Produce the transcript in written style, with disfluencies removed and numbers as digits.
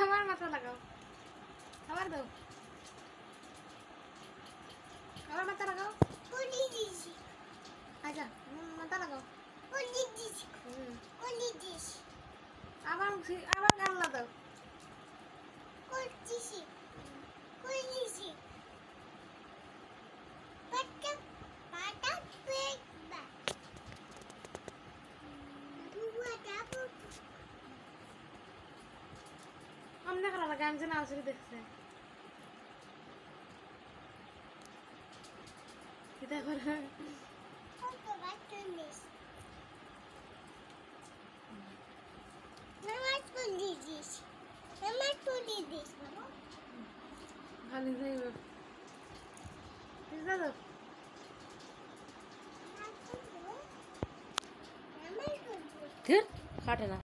আমার মাথা লাগাও, আবার দাও, আবার মাথা লাগাও। আচ্ছা মাথা লাগাও। আবার আবার গাল্লা দাও। আমনে খারাপ লাগে, আমি যেন আসলে দেখছে এটা করে ভালো যাইব। দাদা কাটে না।